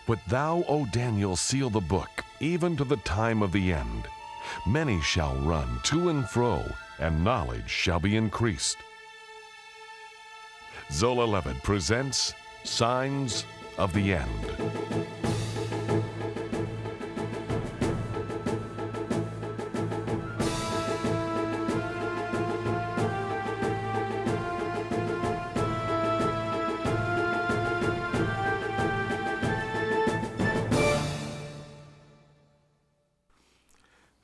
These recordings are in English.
But thou, O Daniel, seal the book, even to the time of the end. Many shall run to and fro, and knowledge shall be increased. Zola Levitt presents Signs of the End.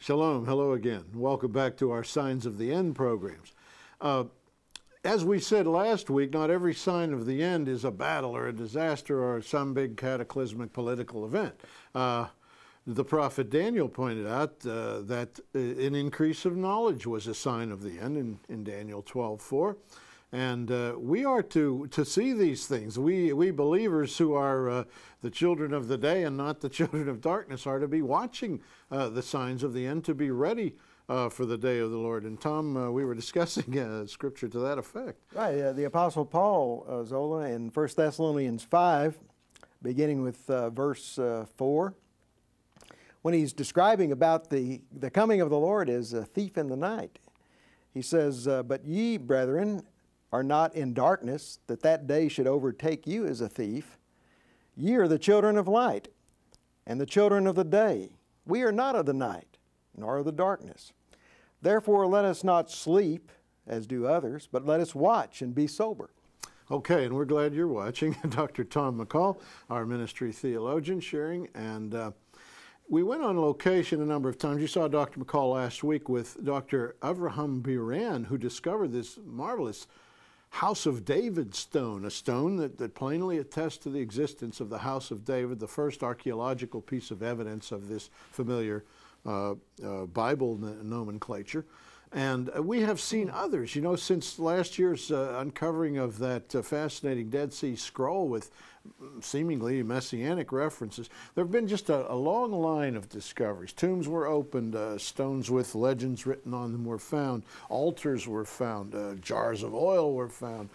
Shalom, hello again. Welcome back to our Signs of the End programs. As we said last week, not every sign of the end is a battle or a disaster or some big cataclysmic political event. The prophet Daniel pointed out that an increase of knowledge was a sign of the end in Daniel 12:4. And we are to see these things. We believers who are the children of the day and not the children of darkness are to be watching the signs of the end, to be ready for the day of the Lord. And Tom, we were discussing scripture to that effect. Right. The Apostle Paul, Zola, in 1 Thessalonians 5, beginning with verse 4, when he's describing about the coming of the Lord as a thief in the night, he says, "But ye, brethren, are not in darkness, that day should overtake you as a thief. Ye are the children of light, and the children of the day. We are not of the night, nor of the darkness. Therefore let us not sleep, as do others, but let us watch and be sober." Okay, and we're glad you're watching. Dr. Tom McCall, our ministry theologian, sharing, and we went on location a number of times. You saw Dr. McCall last week with Dr. Avraham Biran, who discovered this marvelous House of David stone, a stone that plainly attests to the existence of the House of David, the first archaeological piece of evidence of this familiar Bible nomenclature. And we have seen others, you know, since last year's uncovering of that fascinating Dead Sea Scroll with seemingly messianic references. There have been just a long line of discoveries. Tombs were opened, stones with legends written on them were found, altars were found, jars of oil were found,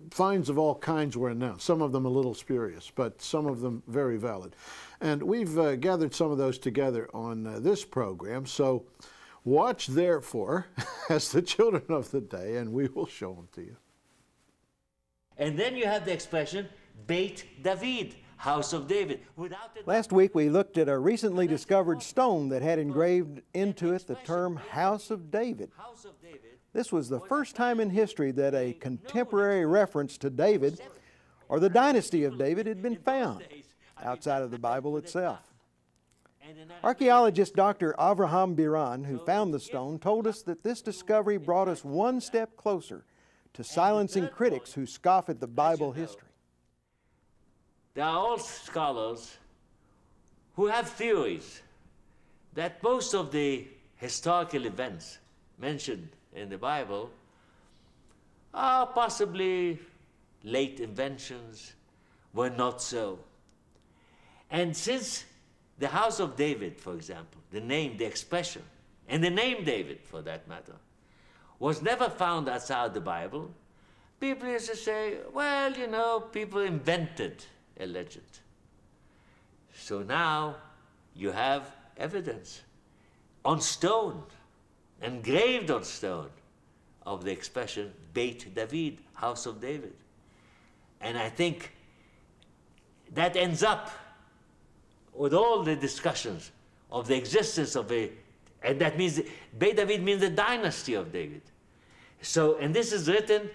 finds of all kinds were announced, some of them a little spurious, but some of them very valid. And we've gathered some of those together on this program, so watch therefore as the children of the day, and we will show them to you. And then you have the expression, Beit David, House of David. Last week we looked at a recently discovered stone that had engraved into it the term House of David. This was the first time in history that a contemporary reference to David or the dynasty of David had been found outside of the Bible itself. Archaeologist Dr. Avraham Biran, who found the stone, told us that this discovery brought us one step closer to silencing critics who scoff at the Bible history. There are all scholars who have theories that most of the historical events mentioned in the Bible are possibly late inventions, were not so. And since the House of David, for example, the name, the expression, and the name David, for that matter, was never found outside the Bible, people used to say, well, you know, people invented a legend. So now you have evidence on stone, engraved on stone, of the expression Beit David, House of David. And I think that ends up with all the discussions of the existence of and that means, Beit David means the dynasty of David. So, and this is written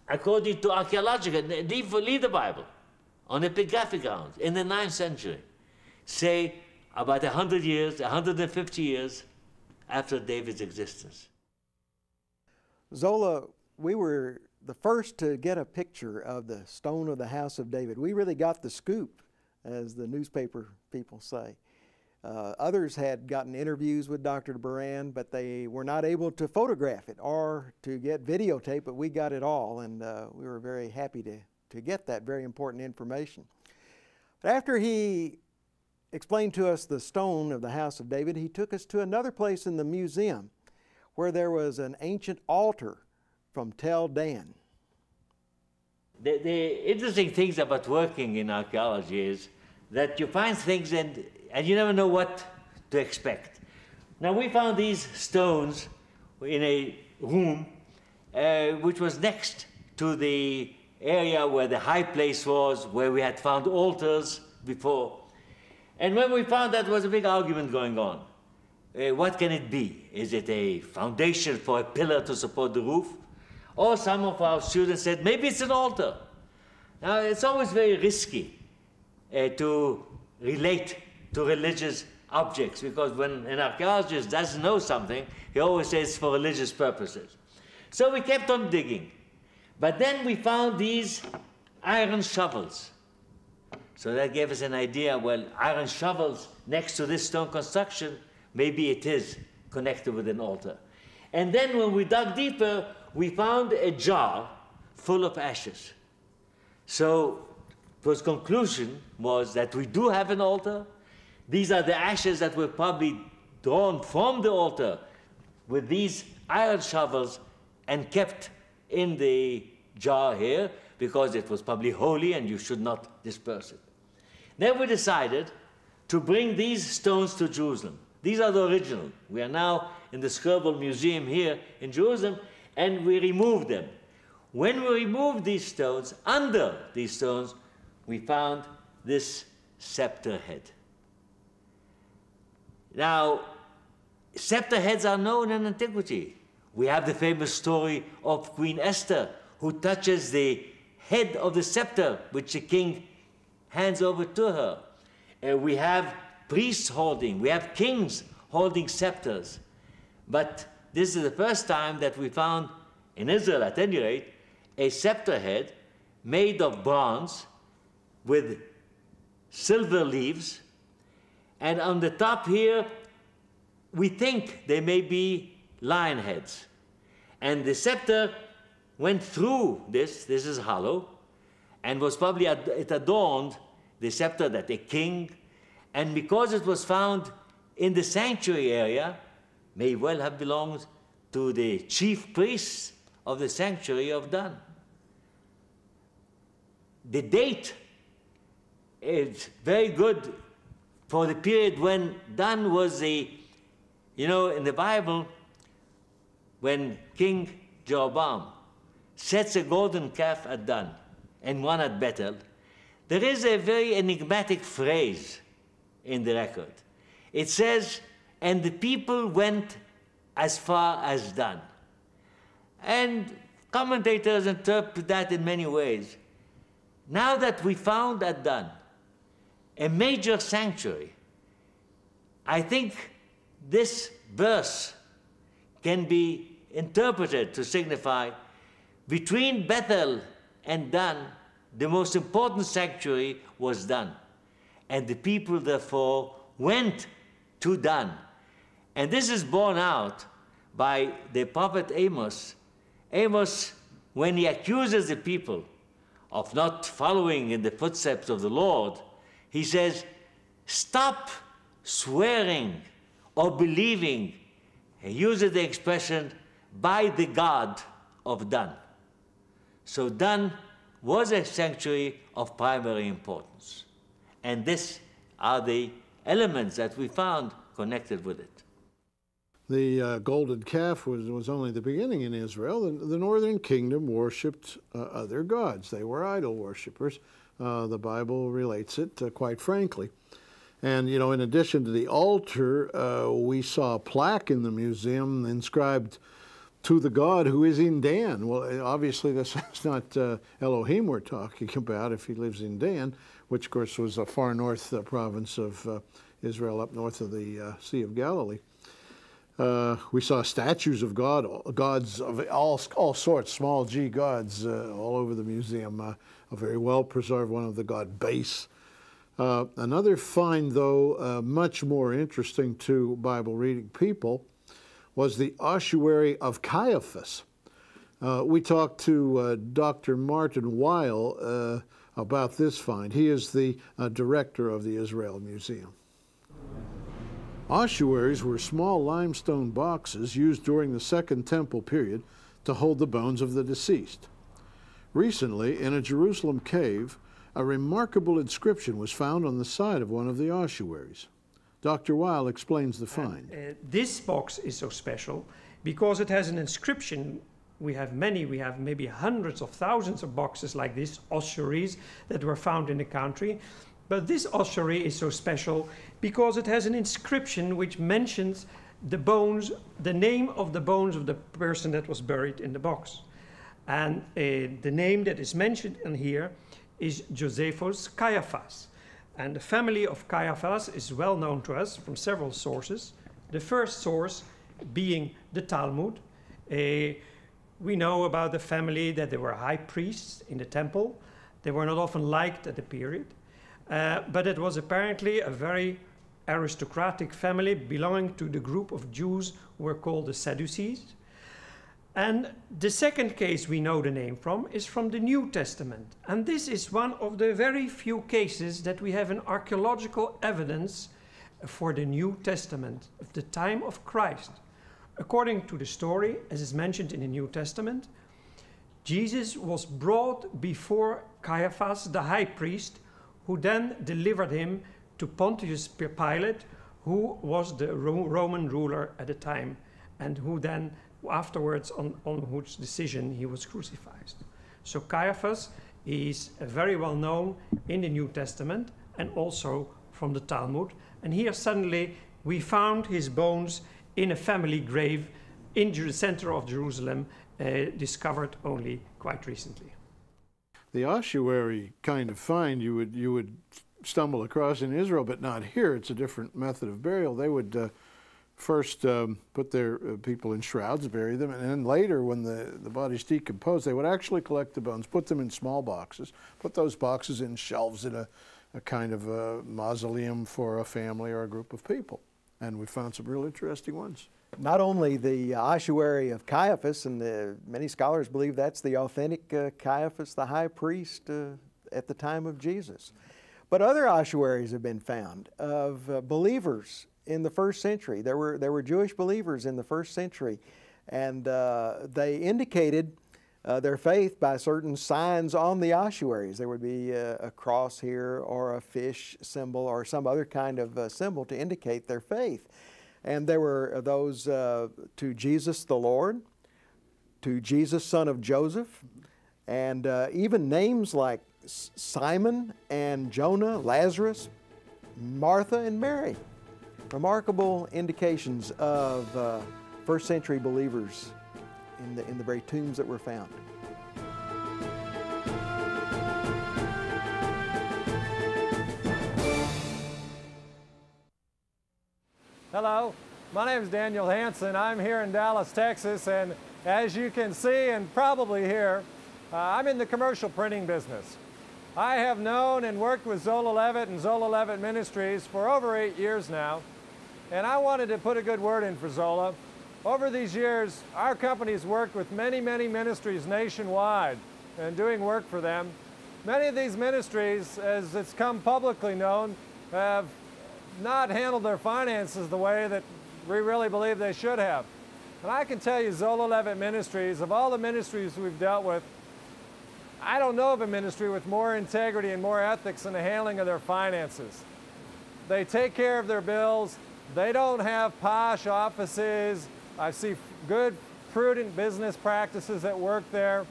according to archaeological, leave the Bible, on epigraphic grounds, in the 9th century, say about 100 years, 150 years after David's existence. Zola, we were the first to get a picture of the stone of the House of David. We really got the scoop, as the newspaper people say. Others had gotten interviews with Dr. Biran, but they were not able to photograph it or to get videotape, but we got it all, and we were very happy to get that very important information. But after he explained to us the stone of the House of David, he took us to another place in the museum where there was an ancient altar from Tel Dan. the interesting things about working in archaeology is that you find things and you never know what to expect. Now, we found these stones in a room which was next to the area where the high place was, where we had found altars before. And when we found that, there was a big argument going on. What can it be? Is it a foundation for a pillar to support the roof? Or some of our students said, maybe it's an altar. Now, it's always very risky to relate to religious objects, because when an archaeologist doesn't know something, he always says for religious purposes. So we kept on digging. But then we found these iron shovels. So that gave us an idea, well, iron shovels next to this stone construction, maybe it is connected with an altar. And then when we dug deeper, we found a jar full of ashes. So his conclusion was that we do have an altar. These are the ashes that were probably drawn from the altar with these iron shovels and kept in the jar here, because it was probably holy and you should not disperse it. Then we decided to bring these stones to Jerusalem. These are the original. We are now in the Skirball Museum here in Jerusalem, and we removed them. When we removed these stones, under these stones, we found this scepter head. Now, scepter heads are known in antiquity. We have the famous story of Queen Esther, who touches the head of the scepter, which the king hands over to her. We have priests holding, we have kings holding scepters. But this is the first time that we found, in Israel at any rate, a scepter head made of bronze with silver leaves. And on the top here, we think they may be lion heads. And the scepter went through this is hollow, and was probably, it adorned the scepter that a king, and because it was found in the sanctuary area, may well have belonged to the chief priests of the sanctuary of Dan. The date is very good for the period when Dan was the, you know, in the Bible, when King Jeroboam sets a golden calf at Dan and one at Bethel, there is a very enigmatic phrase in the record. It says, and the people went as far as Dan. And commentators interpret that in many ways. Now that we found at Dan a major sanctuary, I think this verse can be interpreted to signify between Bethel and Dan, the most important sanctuary was Dan. And the people, therefore, went to Dan. And this is borne out by the prophet Amos. Amos, when he accuses the people of not following in the footsteps of the Lord, he says, stop swearing or believing. He uses the expression, by the God of Dan. So Dan was a sanctuary of primary importance. And these are the elements that we found connected with it. The golden calf was only the beginning in Israel. The northern kingdom worshipped other gods. They were idol worshippers. The Bible relates it quite frankly. And, you know, in addition to the altar, we saw a plaque in the museum inscribed, to the God who is in Dan. Well, obviously this is not Elohim we're talking about if he lives in Dan, which of course was a far north province of Israel up north of the Sea of Galilee. We saw statues of gods of all sorts, small g gods, all over the museum. A very well preserved one of the god Base. Another find, though, much more interesting to Bible reading people, was the ossuary of Caiaphas. We talked to Dr. Martin Weil about this find. He is the director of the Israel Museum. Ossuaries were small limestone boxes used during the Second Temple period to hold the bones of the deceased. Recently, in a Jerusalem cave, a remarkable inscription was found on the side of one of the ossuaries. Dr. Weil explains the find. This box is so special because it has an inscription. We have maybe hundreds of thousands of boxes like this, ossuaries, that were found in the country. But this ossuary is so special because it has an inscription which mentions the bones, the name of the bones of the person that was buried in the box. And the name that is mentioned in here is Josephus Caiaphas. And the family of Caiaphas is well known to us from several sources. The first source being the Talmud. We know about the family that they were high priests in the temple. They were not often liked at the period. But it was apparently a very aristocratic family belonging to the group of Jews who were called the Sadducees. And the second case we know the name from is from the New Testament. And this is one of the very few cases that we have an archaeological evidence for the New Testament of the time of Christ. According to the story, as is mentioned in the New Testament, Jesus was brought before Caiaphas, the high priest, who then delivered him to Pontius Pilate, who was the Roman ruler at the time, and who then afterwards, on whose decision he was crucified. So Caiaphas is very well known in the New Testament and also from the Talmud. And here suddenly we found his bones in a family grave in the center of Jerusalem, discovered only quite recently. The ossuary kind of find you would stumble across in Israel, but not here. It's a different method of burial. They would first put their people in shrouds, bury them, and then later when the bodies decomposed, they would actually collect the bones, put them in small boxes, put those boxes in shelves in a kind of a mausoleum for a family or a group of people. And we found some real interesting ones. Not only the ossuary of Caiaphas, and many scholars believe that's the authentic Caiaphas, the high priest at the time of Jesus, but other ossuaries have been found of believers in the first century. There were Jewish believers in the first century, and they indicated their faith by certain signs on the ossuaries. There would be a cross here or a fish symbol or some other kind of symbol to indicate their faith. And there were those to Jesus the Lord, to Jesus son of Joseph, and even names like Simon and Jonah, Lazarus, Martha and Mary. Remarkable indications of first century believers in the very tombs that were found. Hello, my name is Daniel Hansen. I'm here in Dallas, Texas, and as you can see and probably hear, I'm in the commercial printing business. I have known and worked with Zola Levitt and Zola Levitt Ministries for over 8 years now, and I wanted to put a good word in for Zola. Over these years, our company's worked with many ministries nationwide and doing work for them. Many of these ministries, as it's come publicly known, have not handled their finances the way that we really believe they should have. And I can tell you, Zola Levitt Ministries, of all the ministries we've dealt with, I don't know of a ministry with more integrity and more ethics in the handling of their finances. They take care of their bills. They don't have posh offices. I see good, prudent business practices at work there.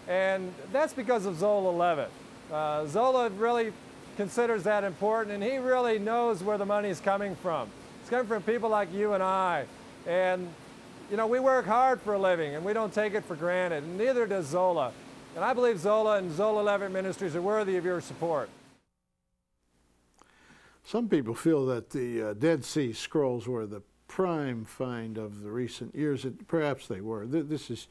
And that's because of Zola Levitt. Zola really considers that important, and he really knows where the money is coming from. It's coming from people like you and I. And, you know, we work hard for a living, and we don't take it for granted, and neither does Zola. And I believe Zola and Zola Levitt Ministries are worthy of your support. Some people feel that the Dead Sea Scrolls were the prime find of the recent years. Perhaps they were. This is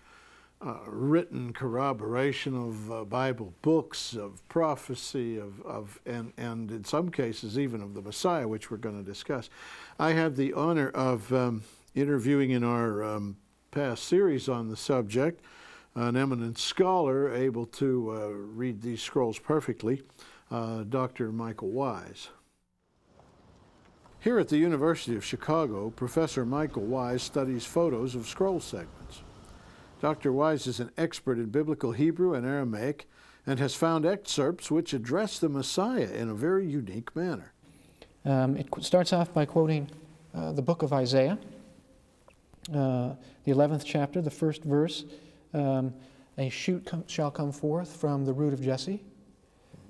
written corroboration of Bible books, of prophecy, and in some cases even of the Messiah, which we're going to discuss. I have the honor of interviewing in our past series on the subject an eminent scholar able to read these scrolls perfectly, Dr. Michael Wise. Here at the University of Chicago, Professor Michael Wise studies photos of scroll segments. Dr. Wise is an expert in biblical Hebrew and Aramaic and has found excerpts which address the Messiah in a very unique manner. It starts off by quoting the book of Isaiah, the 11th chapter, the first verse. A shoot shall come forth from the root of Jesse.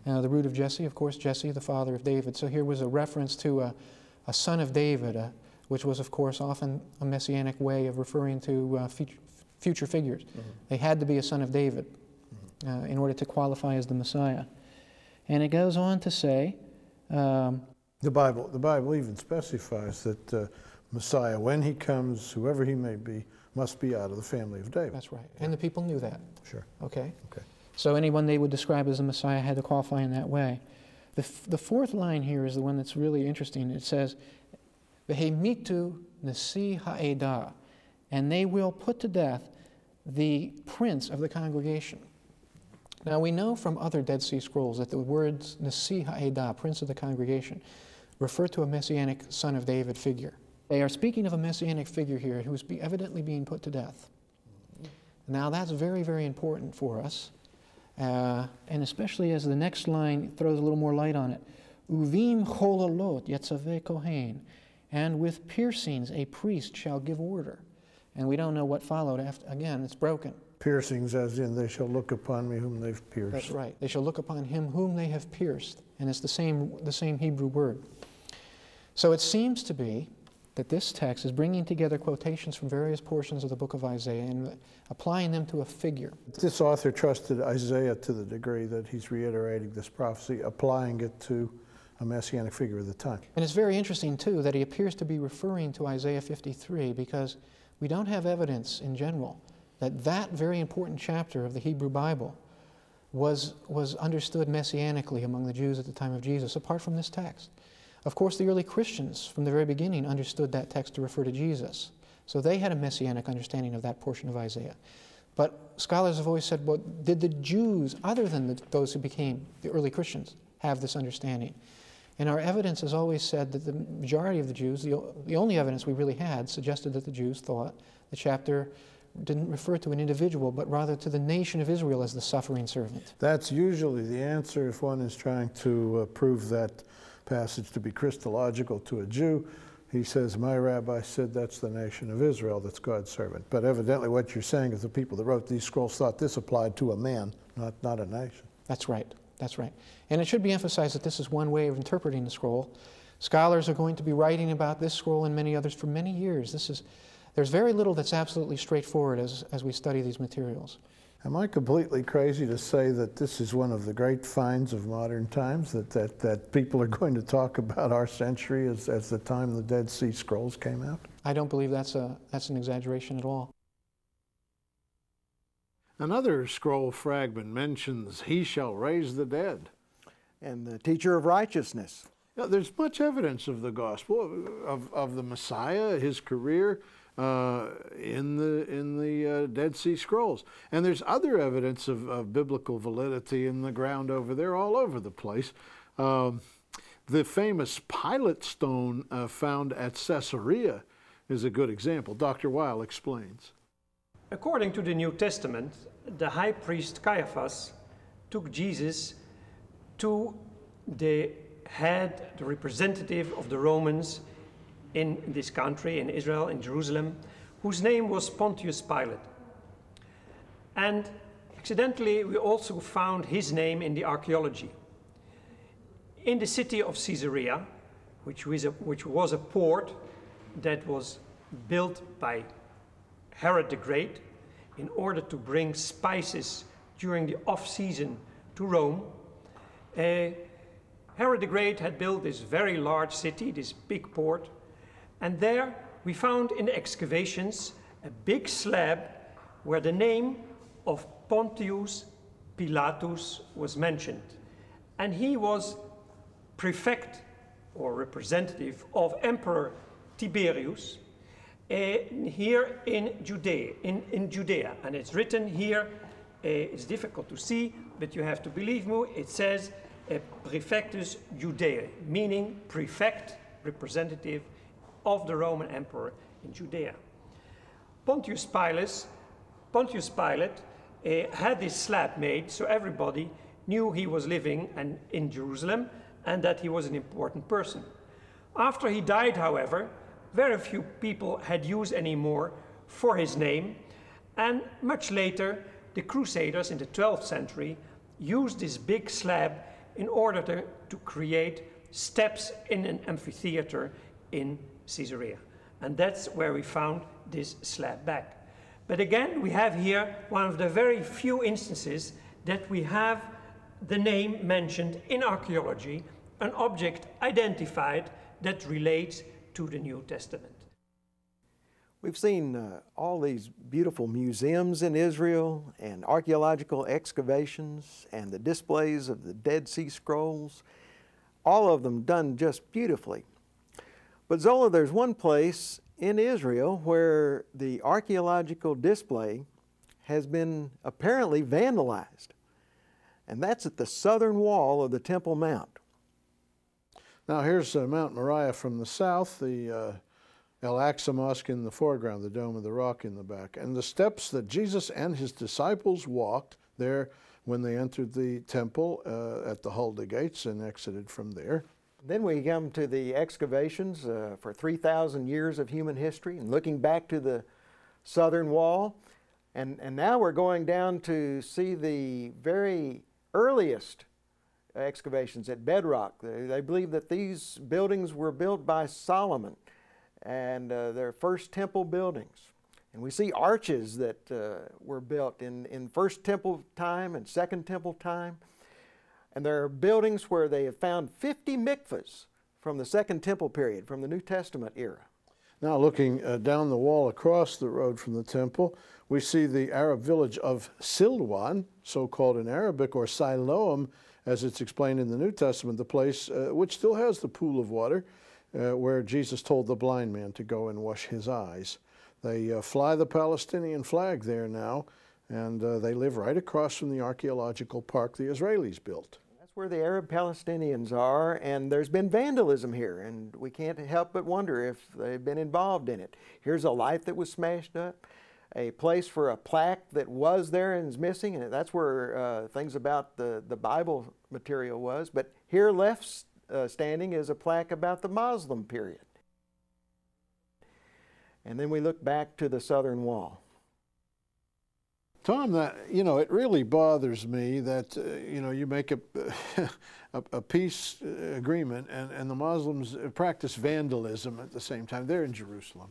The root of Jesse, of course, Jesse, the father of David. So here was a reference to a son of David, which was, of course, often a messianic way of referring to future figures. Mm-hmm. They had to be a son of David in order to qualify as the Messiah. And it goes on to say... The Bible even specifies that Messiah, when he comes, whoever he may be, must be out of the family of David. That's right. And the people knew that. Sure. Okay? Okay. So anyone they would describe as the Messiah had to qualify in that way. The fourth line here is the one that's really interesting. It says, V'hemitu nasi ha'edah, and they will put to death the prince of the congregation. Now we know from other Dead Sea Scrolls that the words nasi ha'edah, prince of the congregation, refer to a messianic son of David figure. They are speaking of a messianic figure here who is evidently being put to death. Now that's very, very important for us, and especially as the next line throws a little more light on it. Uvim cholalot yetzaveh kohen, and with piercings a priest shall give order. And we don't know what followed after. Again, it's broken. Piercings as in they shall look upon me whom they've pierced. That's right. They shall look upon him whom they have pierced. And it's the same Hebrew word. So it seems to be that this text is bringing together quotations from various portions of the book of Isaiah and applying them to a figure. This author trusted Isaiah to the degree that he's reiterating this prophecy, applying it to a messianic figure of the time. And it's very interesting, too, that he appears to be referring to Isaiah 53 because we don't have evidence in general that that very important chapter of the Hebrew Bible was understood messianically among the Jews at the time of Jesus, apart from this text. Of course, the early Christians, from the very beginning, understood that text to refer to Jesus. So they had a messianic understanding of that portion of Isaiah. But scholars have always said, well, did the Jews, other than those who became the early Christians, have this understanding? And our evidence has always said that the majority of the Jews, the only evidence we really had, suggested that the Jews thought the chapter didn't refer to an individual, but rather to the nation of Israel as the suffering servant. That's usually the answer if one is trying to prove that passage to be Christological to a Jew. He says, my rabbi said that's the nation of Israel, that's God's servant. But evidently what you're saying is the people that wrote these scrolls thought this applied to a man, not a nation. That's right. That's right. And it should be emphasized that this is one way of interpreting the scroll. Scholars are going to be writing about this scroll and many others for many years. There's very little that's absolutely straightforward as we study these materials. Am I completely crazy to say that this is one of the great finds of modern times, that people are going to talk about our century as the time the Dead Sea Scrolls came out? I don't believe that's an exaggeration at all. Another scroll fragment mentions, he shall raise the dead. And the teacher of righteousness. Now, there's much evidence of the gospel, of the Messiah, his career, in the Dead Sea Scrolls. And there's other evidence of biblical validity in the ground over there, all over the place. The famous Pilate stone found at Caesarea is a good example. Dr. Weil explains. According to the New Testament, the high priest Caiaphas took Jesus to the head, the representative of the Romans in this country, in Israel, in Jerusalem, whose name was Pontius Pilate. And accidentally, we also found his name in the archaeology. In the city of Caesarea, which was a port that was built by Herod the Great in order to bring spices during the off-season to Rome, Herod the Great had built this very large city, this big port, and there we found in the excavations a big slab where the name of Pontius Pilatus was mentioned. And he was prefect or representative of Emperor Tiberius here in Judea, and it's written here, it's difficult to see, but you have to believe me, it says Prefectus Judea, meaning prefect, representative of the Roman Emperor in Judea. Pontius Pilate Pontius Pilate had this slab made so everybody knew he was living in Jerusalem and that he was an important person. After he died, however, very few people had use anymore for his name, and much later the Crusaders in the 12th century used this big slab in order to create steps in an amphitheater in Caesarea. And that's where we found this slab back. But again, we have here one of the very few instances that we have the name mentioned in archaeology, an object identified that relates to the New Testament. We've seen all these beautiful museums in Israel and archaeological excavations and the displays of the Dead Sea Scrolls, all of them done just beautifully. But Zola, there's one place in Israel where the archaeological display has been apparently vandalized, and that's at the southern wall of the Temple Mount. Now here's Mount Moriah from the south, the Al-Aqsa Mosque in the foreground, the Dome of the Rock in the back, and the steps that Jesus and his disciples walked there when they entered the temple at the Hulda Gates and exited from there. Then we come to the excavations for 3,000 years of human history and looking back to the southern wall. And now we're going down to see the very earliest excavations at bedrock. They believe that these buildings were built by Solomon, and they're first temple buildings. And we see arches that were built in First Temple time and Second Temple time. And there are buildings where they have found 50 mikvahs from the Second Temple period, from the New Testament era. Now looking down the wall across the road from the temple, we see the Arab village of Silwan, so-called in Arabic, or Siloam, as it's explained in the New Testament, the place which still has the pool of water where Jesus told the blind man to go and wash his eyes. They fly the Palestinian flag there now, and they live right across from the archaeological park the Israelis built. That's where the Arab Palestinians are, and there's been vandalism here, and we can't help but wonder if they've been involved in it. Here's a light that was smashed up, a place for a plaque that was there and is missing, and that's where things about the Bible material was. But here left standing is a plaque about the Muslim period. And then we look back to the southern wall. Tom, it really bothers me that, you make a peace agreement and the Muslims practice vandalism at the same time. They're in Jerusalem.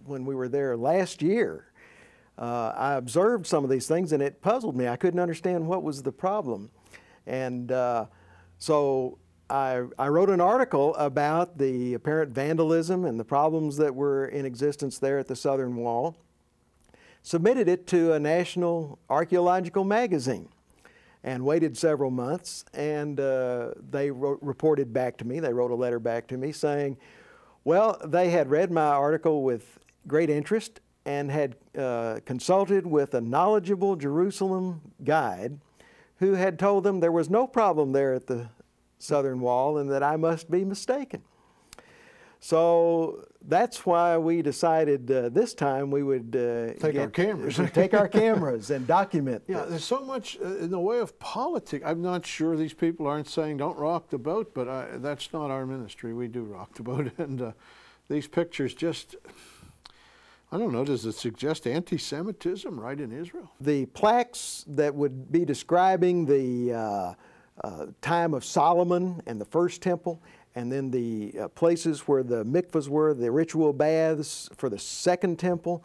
When we were there last year, I observed some of these things and it puzzled me. I couldn't understand what was the problem. And so I wrote an article about the apparent vandalism and the problems that were in existence there at the southern wall, submitted it to a national archaeological magazine, and waited several months, and they reported back to me. They wrote a letter back to me saying, well, they had read my article with great interest and had consulted with a knowledgeable Jerusalem guide who had told them there was no problem there at the southern wall and that I must be mistaken. So that's why we decided this time we would take our cameras. Take our cameras and document Yeah, this. there's so much in the way of politics. I'm not sure these people aren't saying don't rock the boat, but that's not our ministry. We do rock the boat. And these pictures just, I don't know, does it suggest anti-Semitism right in Israel? The plaques that would be describing the time of Solomon and the First Temple, and then the places where the mikvahs were, the ritual baths for the Second Temple,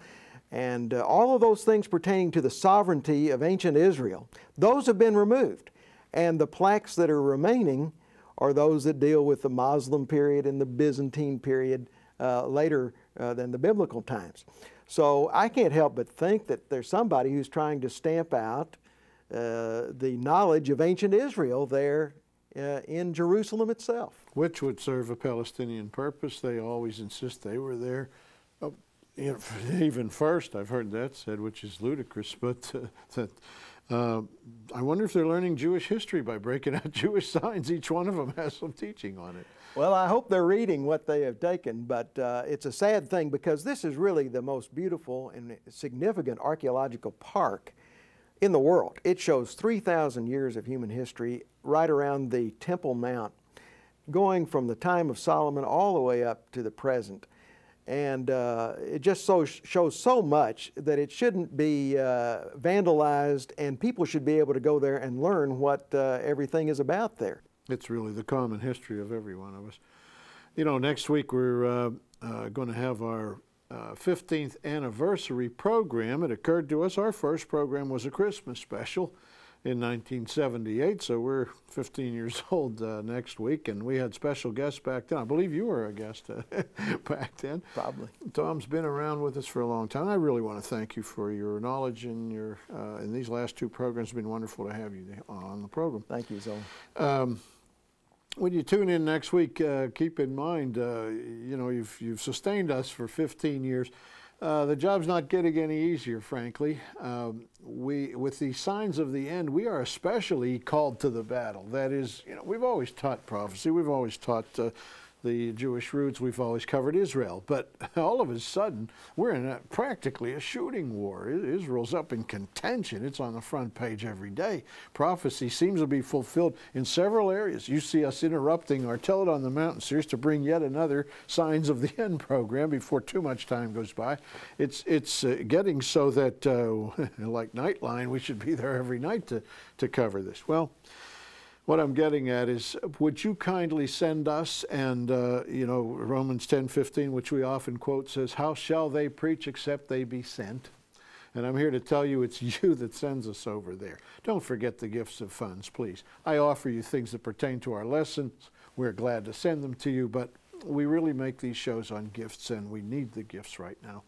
and all of those things pertaining to the sovereignty of ancient Israel, those have been removed. And the plaques that are remaining are those that deal with the Muslim period and the Byzantine period later than the biblical times. So I can't help but think that there's somebody who's trying to stamp out the knowledge of ancient Israel there in Jerusalem itself. Which would serve a Palestinian purpose. They always insist they were there. Even first, I've heard that said, which is ludicrous, but that I wonder if they're learning Jewish history by breaking out Jewish signs. Each one of them has some teaching on it. Well, I hope they're reading what they have taken, but it's a sad thing because this is really the most beautiful and significant archaeological park in the world. It shows 3,000 years of human history right around the Temple Mount, going from the time of Solomon all the way up to the present. And it just shows so much that it shouldn't be vandalized, and people should be able to go there and learn what everything is about there. It's really the common history of every one of us. You know, next week we're going to have our 15th anniversary program. It occurred to us our first program was a Christmas special in 1978, so we're 15 years old next week, and we had special guests back then. I believe you were a guest back then. Probably. Tom's been around with us for a long time. I really want to thank you for your knowledge and your in these last two programs. It's been wonderful to have you on the program. Thank you, Zola. When you tune in next week, keep in mind, you know, you've sustained us for 15 years. The job's not getting any easier, frankly. With the signs of the end, we are especially called to the battle. That is, you know, we've always taught prophecy. We've always taught the Jewish roots. We've always covered Israel. But all of a sudden, we're in practically a shooting war. Israel's up in contention. It's on the front page every day. Prophecy seems to be fulfilled in several areas. You see us interrupting our Tell It on the Mountain series to bring yet another Signs of the End program before too much time goes by. It's getting so that, like Nightline, we should be there every night to cover this. Well, what I'm getting at is, would you kindly send us, and you know, Romans 10:15, which we often quote, says, "How shall they preach except they be sent?" And I'm here to tell you it's you that sends us over there. Don't forget the gifts of funds, please. I offer you things that pertain to our lessons. We're glad to send them to you, but we really make these shows on gifts, and we need the gifts right now.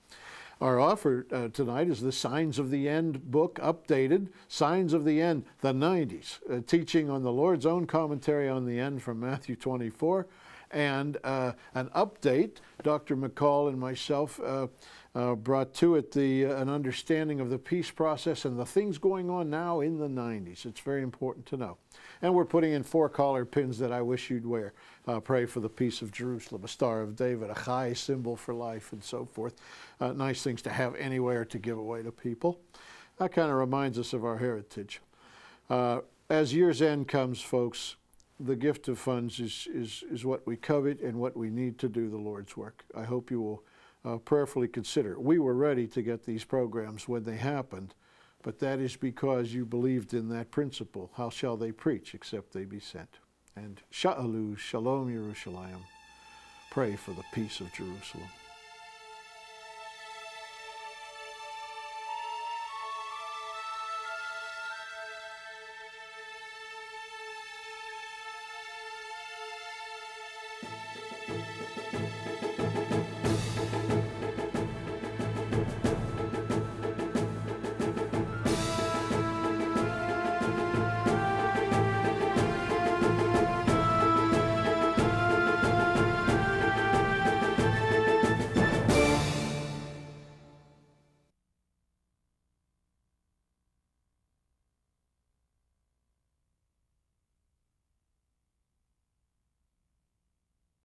Our offer tonight is the Signs of the End book, updated, Signs of the End, the 90s, teaching on the Lord's own commentary on the end from Matthew 24, and an update. Dr. McCall and myself brought to it an understanding of the peace process and the things going on now in the 90s. It's very important to know. And we're putting in 4 collar pins that I wish you'd wear. Pray for the peace of Jerusalem, a Star of David, a high symbol for life, and so forth. Nice things to have anywhere to give away to people. That kind of reminds us of our heritage. As year's end comes, folks, the gift of funds is what we covet and what we need to do the Lord's work. I hope you will prayerfully consider. We were ready to get these programs when they happened, but that is because you believed in that principle. How shall they preach except they be sent? And Sha'alu, Shalom Yerushalayim. Pray for the peace of Jerusalem.